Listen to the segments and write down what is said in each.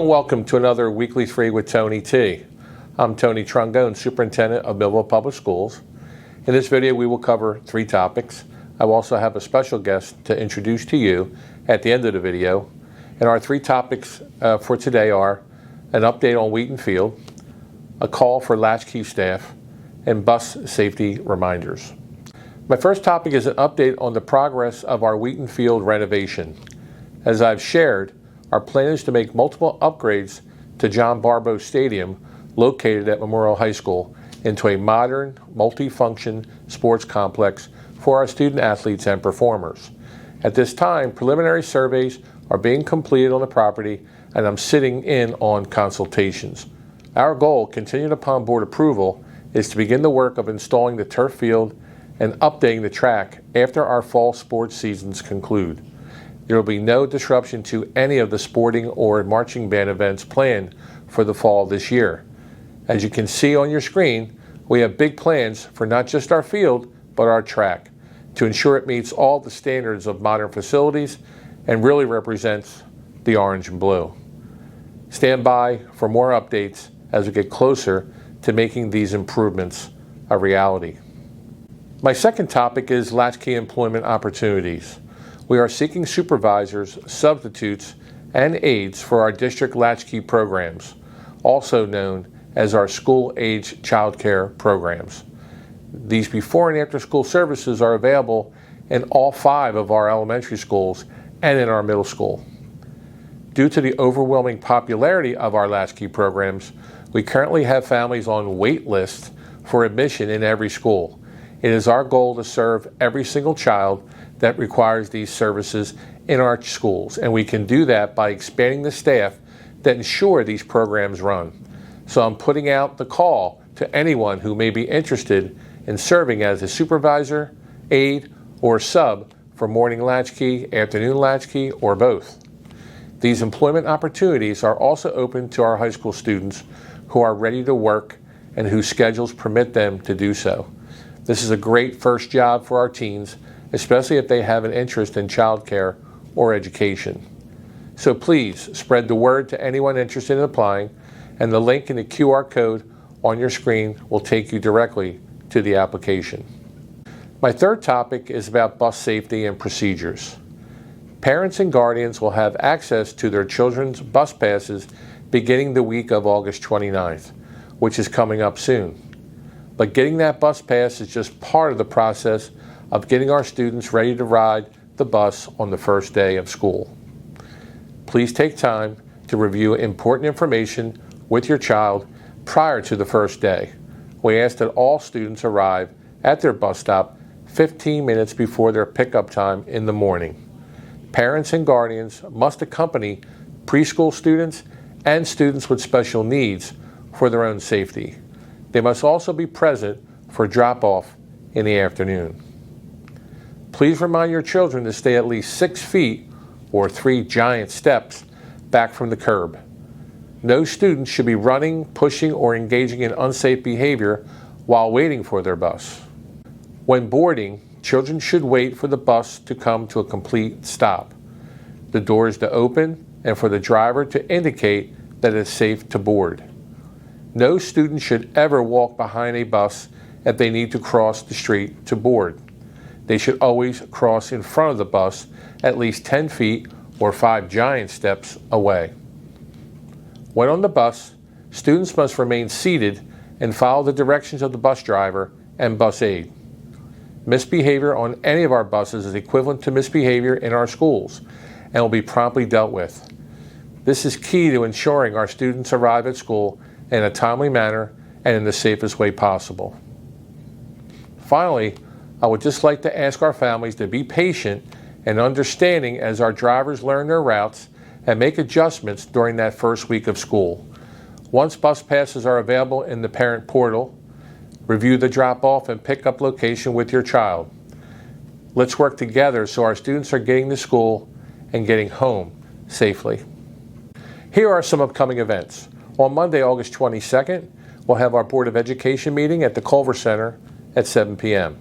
Hello and welcome to another Weekly 3 with Tony T. I'm Tony Trongone, Superintendent of Millville Public Schools. In this video we will cover 3 topics. I will also have a special guest to introduce to you at the end of the video. And our 3 topics for today are an update on Wheatfield, a call for Latchkey Staff, and bus safety reminders. My first topic is an update on the progress of our Wheatfield renovation. As I've shared, our plan is to make multiple upgrades to John Barbow Stadium, located at Memorial High School, into a modern, multi-function sports complex for our student athletes and performers. At this time, preliminary surveys are being completed on the property, and I'm sitting in on consultations. Our goal, contingent upon board approval, is to begin the work of installing the turf field and updating the track after our fall sports seasons conclude. There will be no disruption to any of the sporting or marching band events planned for the fall this year. As you can see on your screen, we have big plans for not just our field, but our track, to ensure it meets all the standards of modern facilities and really represents the orange and blue. Stand by for more updates as we get closer to making these improvements a reality. My second topic is Latchkey employment opportunities. We are seeking supervisors, substitutes, and aides for our district Latchkey programs, also known as our school-age childcare programs. These before and after school services are available in all 5 of our elementary schools and in our middle school. Due to the overwhelming popularity of our Latchkey programs, we currently have families on wait lists for admission in every school. It is our goal to serve every single child that requires these services in our schools, and we can do that by expanding the staff that ensure these programs run. So I'm putting out the call to anyone who may be interested in serving as a supervisor, aide, or sub for morning latchkey, afternoon latchkey, or both. These employment opportunities are also open to our high school students who are ready to work and whose schedules permit them to do so. This is a great first job for our teens, especially if they have an interest in childcare or education. So please spread the word to anyone interested in applying, and the link in the QR code on your screen will take you directly to the application. My third topic is about bus safety and procedures. Parents and guardians will have access to their children's bus passes beginning the week of August 29th, which is coming up soon. But getting that bus pass is just part of the process of getting our students ready to ride the bus on the first day of school. Please take time to review important information with your child prior to the first day. We ask that all students arrive at their bus stop 15 minutes before their pickup time in the morning. Parents and guardians must accompany preschool students and students with special needs for their own safety. They must also be present for drop-off in the afternoon. Please remind your children to stay at least 6 feet or 3 giant steps back from the curb. No student should be running, pushing, or engaging in unsafe behavior while waiting for their bus. When boarding, children should wait for the bus to come to a complete stop, the doors to open, and for the driver to indicate that it is safe to board. No student should ever walk behind a bus if they need to cross the street to board. They should always cross in front of the bus at least 10 feet or 5 giant steps away. When on the bus, students must remain seated and follow the directions of the bus driver and bus aide. Misbehavior on any of our buses is equivalent to misbehavior in our schools and will be promptly dealt with. This is key to ensuring our students arrive at school in a timely manner and in the safest way possible. Finally, I would just like to ask our families to be patient and understanding as our drivers learn their routes and make adjustments during that first week of school. Once bus passes are available in the parent portal, review the drop-off and pick-up location with your child. Let's work together so our students are getting to school and getting home safely. Here are some upcoming events. On Monday, August 22nd, we'll have our Board of Education meeting at the Culver Center at 7 p.m.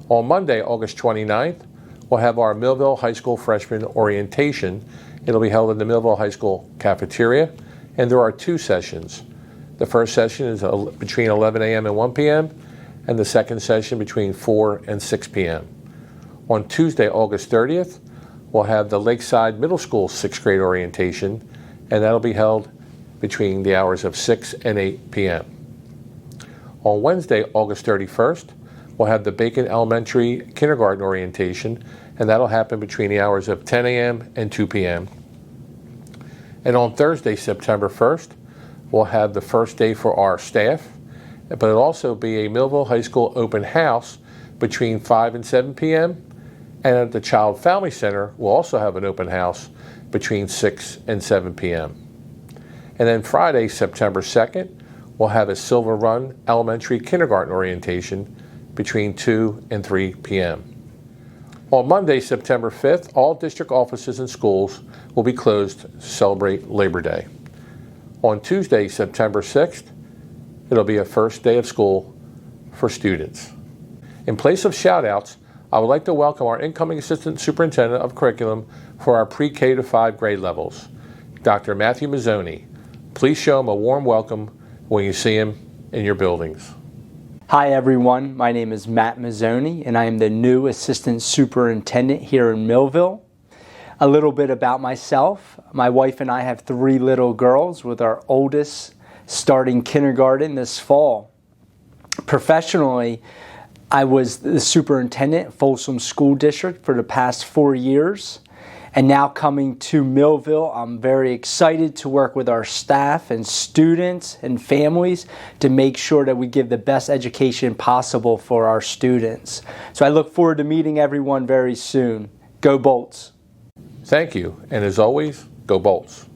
On Monday, August 29th, we'll have our Millville High School Freshman Orientation It'll be held in the Millville High School cafeteria, and there are 2 sessions. The first session is between 11 a.m. and 1 p.m., and the second session between 4 and 6 p.m. On Tuesday, August 30th, we'll have the Lakeside Middle School 6th grade orientation, and that'll be held between the hours of 6 and 8 p.m. On Wednesday, August 31st, we'll have the Bacon Elementary Kindergarten orientation, and that'll happen between the hours of 10 a.m. and 2 p.m. And on Thursday, September 1st, we'll have the first day for our staff, but it'll also be a Millville High School open house between 5 and 7 p.m. And at the Child Family Center, we'll also have an open house between 6 and 7 p.m. And then Friday, September 2nd, we'll have a Silver Run Elementary Kindergarten orientation between 2 and 3 p.m. On Monday, September 5th, all district offices and schools will be closed to celebrate Labor Day. On Tuesday, September 6th, it'll be a first day of school for students. In place of shout-outs, I would like to welcome our incoming Assistant Superintendent of Curriculum for our pre-K to 5 grade levels, Dr. Matthew Mazzoni. Please show him a warm welcome when you see him in your buildings. Hi everyone, my name is Matt Mazzoni and I am the new Assistant Superintendent here in Millville. A little bit about myself. My wife and I have 3 little girls, with our oldest starting kindergarten this fall. Professionally, I was the superintendent at Folsom School District for the past 4 years. And now coming to Millville, I'm very excited to work with our staff and students and families to make sure that we give the best education possible for our students. So I look forward to meeting everyone very soon. Go Bolts! Thank you, and as always, go Bolts!